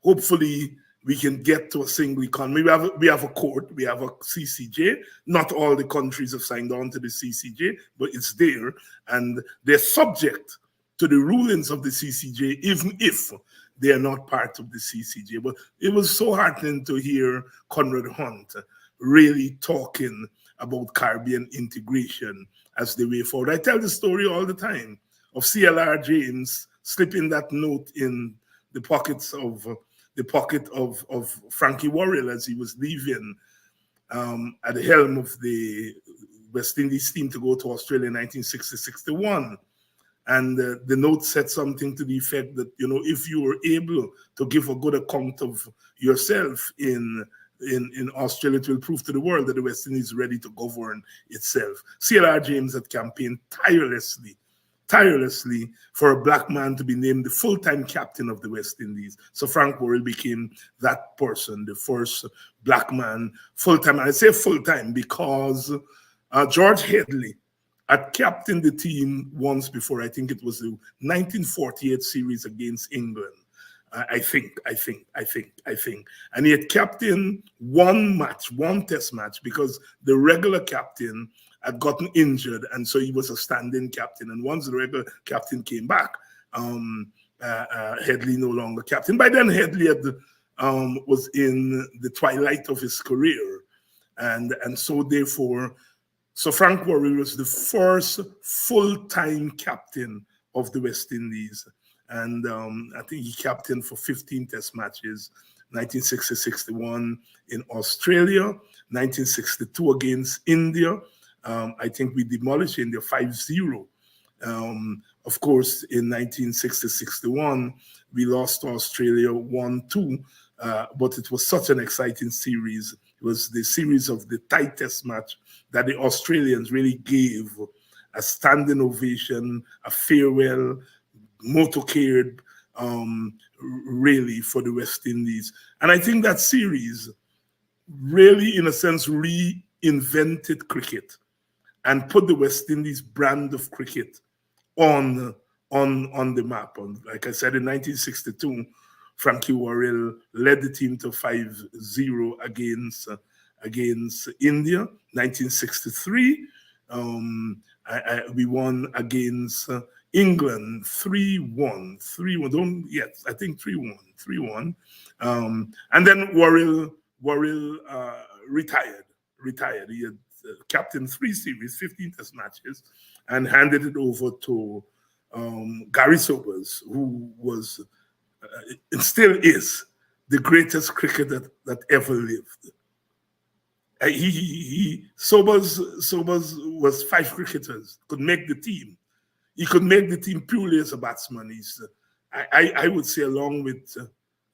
Hopefully we can get to a single economy. We have a court, we have a CCJ. Not all the countries have signed on to the CCJ, but it's there, and they're subject to the rulings of the CCJ, even if they are not part of the CCJ. But it was so heartening to hear Conrad Hunte really talking about Caribbean integration as the way forward. I tell the story all the time of CLR James slipping that note in the pocket of Frankie Worrell as he was leaving at the helm of the West Indies team to go to Australia in 1960-61. And the note said something to the effect that, you know, if you were able to give a good account of yourself in Australia, it will prove to the world that the West Indies is ready to govern itself. CLR James had campaigned tirelessly for a black man to be named the full-time captain of the West Indies. So Frank Worrell became that person, the first black man full-time. And I say full-time because George Headley had captained the team once before. I think it was the 1948 series against England. I think. And he had captained one test match, because the regular captain had gotten injured, and so he was a stand-in captain. And once the regular captain came back, Headley no longer captain. By then, Headley was in the twilight of his career, and so therefore, so Frank Worrell was the first full-time captain of the West Indies. And I think he captained for 15 test matches, 1960-61 in Australia, 1962 against India. I think we demolished India 5-0. Of course, in 1960-61, we lost to Australia 1-2, but it was such an exciting series. It was the series of the tight test match that the Australians really gave a standing ovation, a farewell, motorcade, really, for the West Indies. And I think that series really, in a sense, reinvented cricket and put the West Indies brand of cricket on the map. And like I said, in 1962, Frankie Worrell led the team to 5-0 against India. 1963, we won against England 3-1. I think 3-1. And then Worrell retired. He had captained 3 series, 15 test matches, and handed it over to Gary Sobers, who was and still is the greatest cricketer that ever lived. Sobers was 5 cricketers, could make the team. He could make the team purely as a batsman. I would say, along with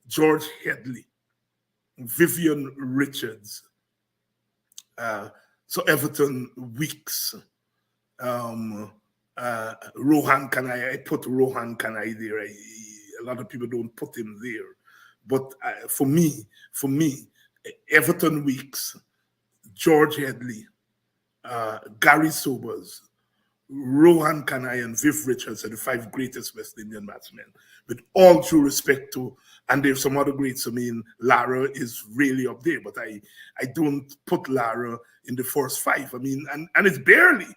George Headley, Vivian Richards, so Everton Weeks, Rohan Kanai. I put Rohan Kanai there. A lot of people don't put him there, but for me, Everton Weeks, George Headley, Gary Sobers, Rohan Kanai, and Viv Richards are the 5 greatest West Indian batsmen. With all due respect to, and there's some other greats. I mean, Lara is really up there, but I don't put Lara in the first 5. I mean, and it's barely.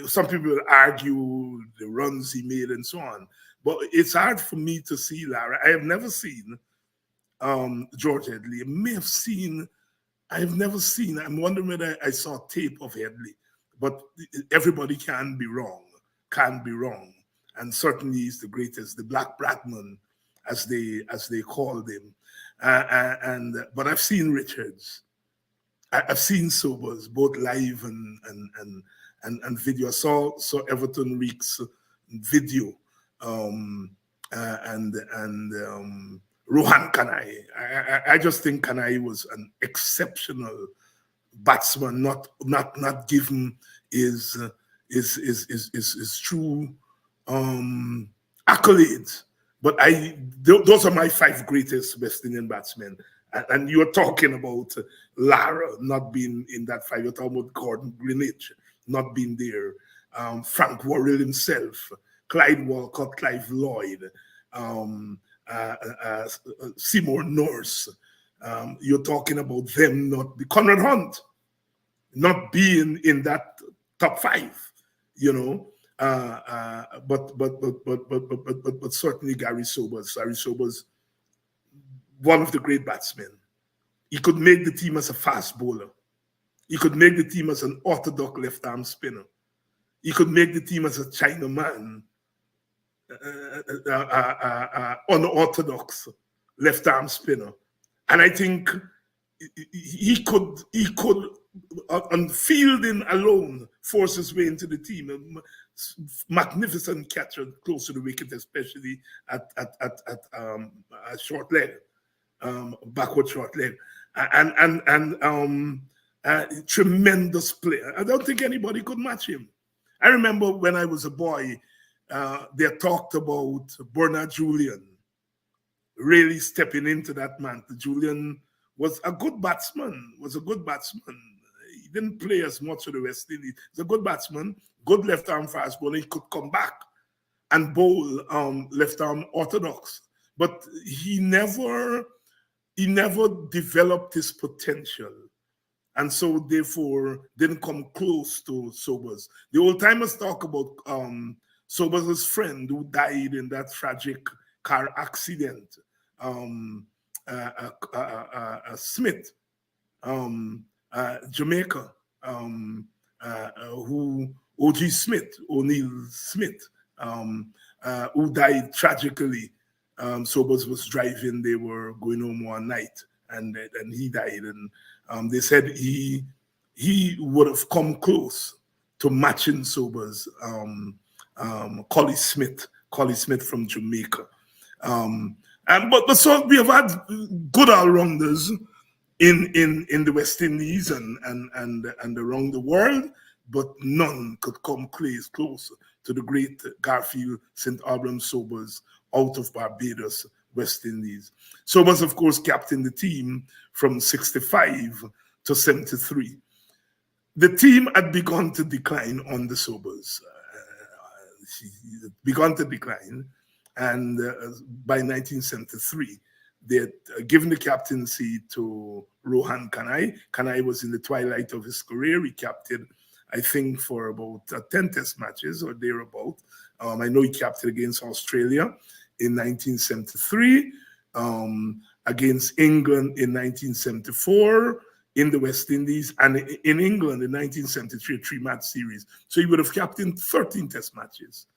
Some people will argue the runs he made and so on, but it's hard for me to see Lara. I have never seen George Headley. I have never seen. I'm wondering whether I saw tape of Headley. But everybody can be wrong, and certainly he's the greatest, the Black Bradman, as they called him. But I've seen Richards, I've seen Sobers, both live and video. I saw Everton Weeks video and Rohan Kanai. I just think Kanai was an exceptional batsman, not given his true accolades. But those are my 5 greatest West Indian batsmen. And you're talking about Lara not being in that 5. You're talking about Gordon Greenwich not being there. Frank Worrell himself, Clyde Walcott, Clive Lloyd, Seymour Norse. You're talking about them not be Conrad Hunte not being in that top 5, you know. But certainly Gary Sobers. Gary Sobers, one of the great batsmen. He could make the team as a fast bowler. He could make the team as an orthodox left-arm spinner. He could make the team as a Chinaman, unorthodox left-arm spinner. And I think he could on fielding alone force his way into the team. A magnificent catcher close to the wicket, especially at short leg, backward short leg, and tremendous player. I don't think anybody could match him. I remember when I was a boy, they talked about Bernard Julian really stepping into that mantle. Julian was a good batsman, He didn't play as much for the West Indies. He's a good batsman, good left-arm fast bowler. He could come back and bowl left-arm orthodox. But he never developed his potential. And so, therefore, didn't come close to Sobers. The old-timers talk about Sobers' friend who died in that tragic car accident, Smith, Jamaica, O.G. Smith, O'Neill Smith, who died tragically. Sobers was driving, they were going home one night, and he died. And they said he would have come close to matching Sobers, Collie Smith from Jamaica. But so we have had good all-rounders in the West Indies and around the world, but none could come close to the great Garfield St. Albans Sobers out of Barbados, West Indies. Sobers, of course, captained the team from 65 to 73. The team had begun to decline on the Sobers. Begun to decline, and by 1973, they had given the captaincy to Rohan Kanai. Kanai was in the twilight of his career. He captained, I think, for about 10 test matches or thereabout. I know he captained against Australia in 1973, against England in 1974, in the West Indies, and in England in 1973, a 3-match series. So he would have captained 13 test matches.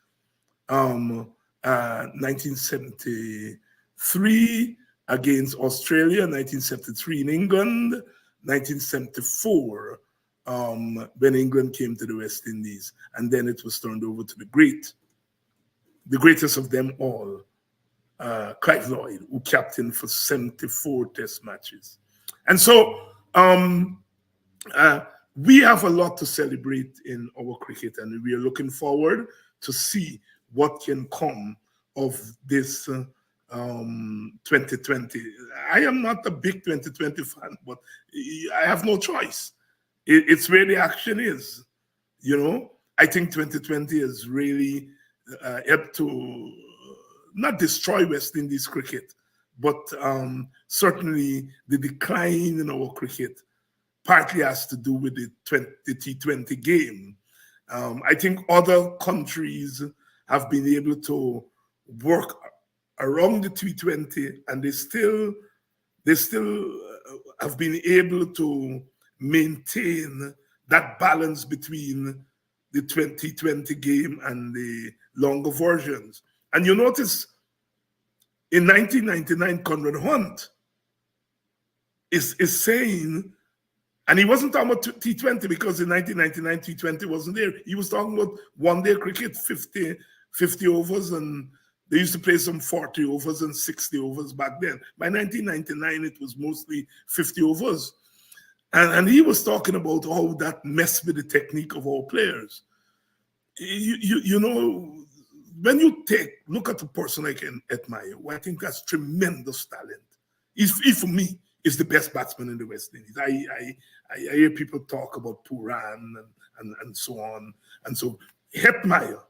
1973 against Australia, 1973 in England, 1974 when England came to the West Indies, and then it was turned over to the greatest of them all, Clive Lloyd, who captained for 74 test matches. And so we have a lot to celebrate in our cricket, and we are looking forward to see what can come of this 2020. I am not a big 2020 fan, but I have no choice. It's where the action is, you know. I think 2020 has really helped to not destroy West Indies cricket, but certainly the decline in our cricket partly has to do with the T20 game. I think other countries have been able to work around the T20, and they still have been able to maintain that balance between the 2020 game and the longer versions. And you notice in 1999, Conrad Hunte is saying, and he wasn't talking about T20 because in 1999 T20 wasn't there. He was talking about one-day cricket, 50 overs, and They used to play some 40 overs and 60 overs back then. By 1999, it was mostly 50 overs. And he was talking about how that messed with the technique of our players. You know, when you look at a person like Hetmyer, who I think has tremendous talent. He for me, is the best batsman in the West Indies. I hear people talk about Puran and so on. And so Hetmyer,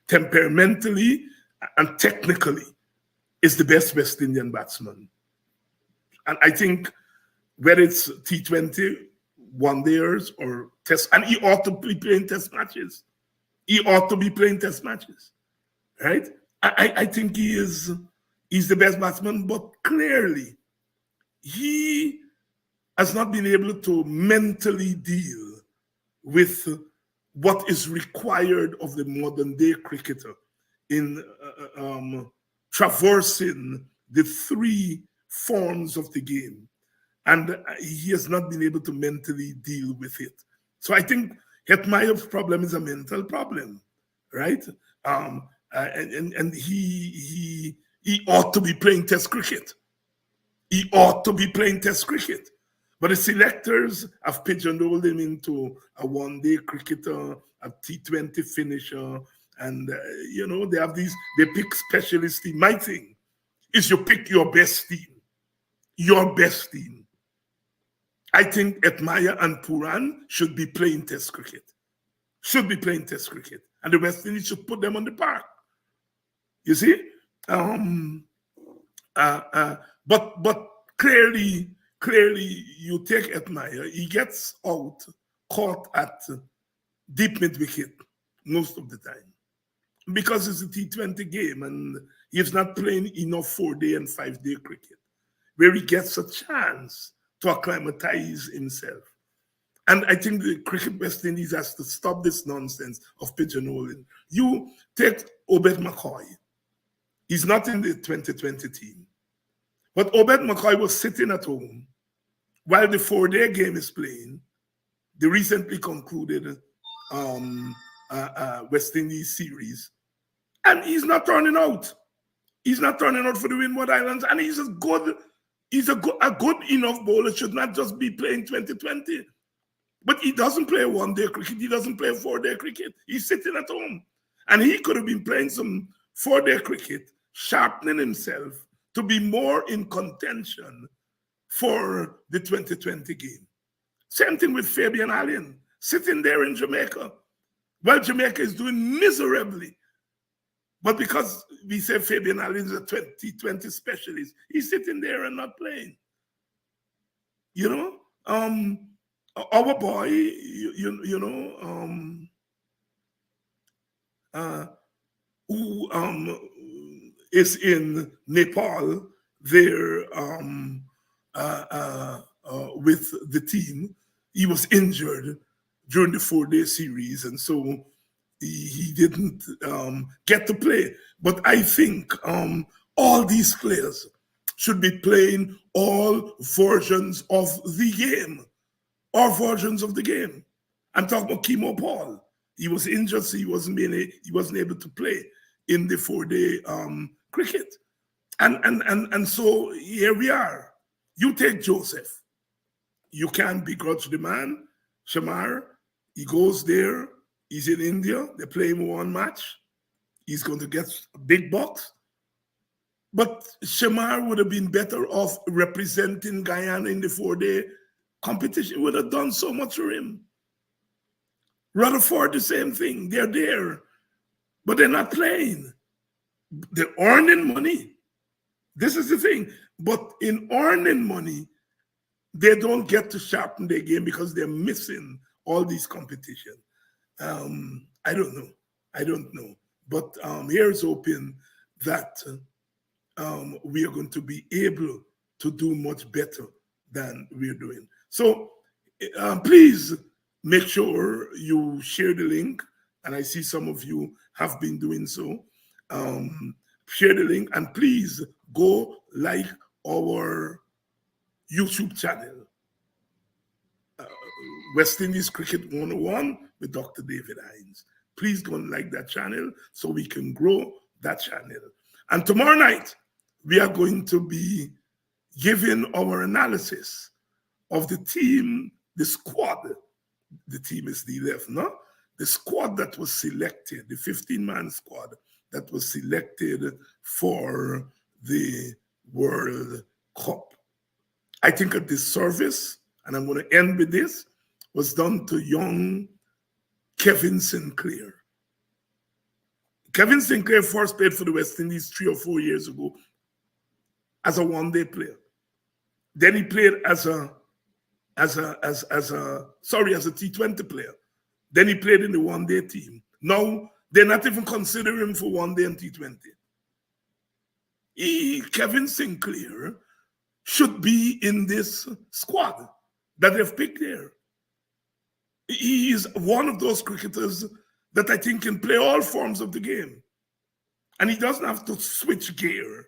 temperamentally and technically, is the best West Indian batsman. And I think whether it's T20, one-dayers, or test, and he ought to be playing test matches. He ought to be playing test matches, right? I think he's the best batsman, but clearly he has not been able to mentally deal with what is required of the modern day cricketer in traversing the three forms of the game. And he has not been able to mentally deal with it. So I think Hetmyer's problem is a mental problem, right? And he ought to be playing test cricket. He ought to be playing test cricket. But the selectors have pigeonholed him into a one-day cricketer, a T20 finisher, and you know, they pick specialist team. My thing is you pick your best team. Your best team. I think Hetmyer and Puran should be playing test cricket. Should be playing test cricket. And the West Indies should put them on the park. You see? But clearly you take Hetmyer, he gets out caught at deep mid-wicket most of the time. Because it's a T20 game and he's not playing enough 4-day and 5-day cricket, where he gets a chance to acclimatize himself. And I think the Cricket West Indies has to stop this nonsense of pigeonholing. You take Obed McCoy. He's not in the 2020 team. But Obed McCoy was sitting at home while the 4-day game is playing, the recently concluded West Indies series. And he's not turning out. He's not turning out for the Windward Islands. And he's a good enough bowler, should not just be playing 2020. But he doesn't play one-day cricket. He doesn't play 4-day cricket. He's sitting at home. And he could have been playing some 4-day cricket, sharpening himself to be more in contention for the 2020 game. Same thing with Fabian Allen, sitting there in Jamaica. Well, Jamaica is doing miserably. But because we say Fabian Allen is a 2020 specialist, he's sitting there and not playing. You know? Our boy, who is in Nepal there with the team, he was injured during the 4-day series, and so he didn't get to play. But I think all these players should be playing all versions of the game. All versions of the game. I'm talking about Kemo Paul. He was injured, so he wasn't able to play in the 4-day cricket. And so here we are. You take Joseph. You can't begrudge the man. Shamar, he goes there. He's in India. They play him one match. He's going to get a big box. But Shamar would have been better off representing Guyana in the 4-day competition. Would have done so much for him. Rutherford, the same thing. They're there, but they're not playing. They're earning money. This is the thing. But in earning money, they don't get to sharpen their game because they're missing all these competitions. I don't know. But here's hoping that we are going to be able to do much better than we're doing. So please make sure you share the link. And I see some of you have been doing so. Share the link and please go like our YouTube channel, West Indies Cricket 101 with Dr. David Hinds. Please go and like that channel so we can grow that channel. And tomorrow night, we are going to be giving our analysis of the team, the squad. The team is the 11, no? The squad that was selected, the 15-man squad that was selected for the World Cup. I think a disservice, and I'm going to end with this, was done to young Kevin Sinclair. Kevin Sinclair first played for the West Indies 3 or 4 years ago as a one-day player. Then he played as a T20 player. Then he played in the one-day team. Now they're not even considering him for one-day and T20. Kevin Sinclair should be in this squad that they've picked there. He is one of those cricketers that I think can play all forms of the game. And he doesn't have to switch gear.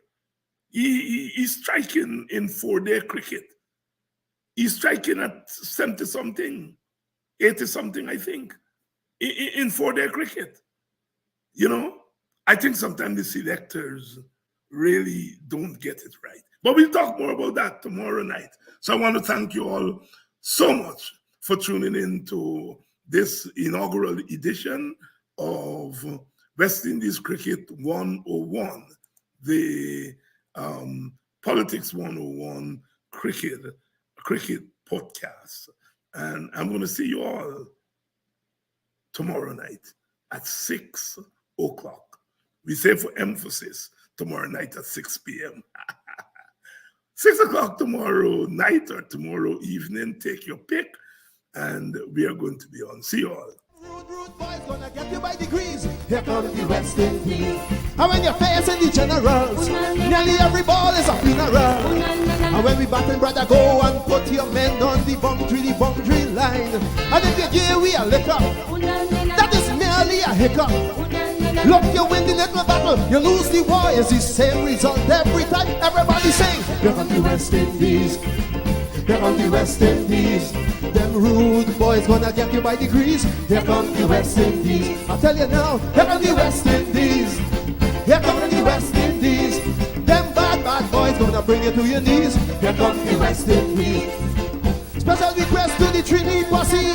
He's striking in 4-day cricket. He's striking at 70-something, 80-something, I think, in 4-day cricket. You know, I think sometimes the selectors really don't get it right. But we'll talk more about that tomorrow night. So I want to thank you all so much for tuning in to this inaugural edition of West Indies Cricket 101, the Politics 101 cricket podcast. And I'm going to see you all tomorrow night at 6 o'clock. We say for emphasis, tomorrow night at 6 p.m. 6 o'clock tomorrow night or tomorrow evening, take your pick, and we are going to be on. See you all. Rude boys gonna get you by degrees. Here comes the West Indies. And when you're facing the generals, nearly every ball is a funeral. And when we batting, brother, go and put your men on the boundary line. And if you give we a liquor, that is merely a hiccup. Look, you win the little battle, you lose the war. It's the same result every time. Everybody sing. Here comes the West Indies. Here comes the West Indies. Them rude boys gonna get you by degrees. Here comes the West Indies. I tell you now, here comes the West Indies. Here comes the West Indies. Them bad boys gonna bring you to your knees. Here comes the West Indies. Special request to the Trinity posse.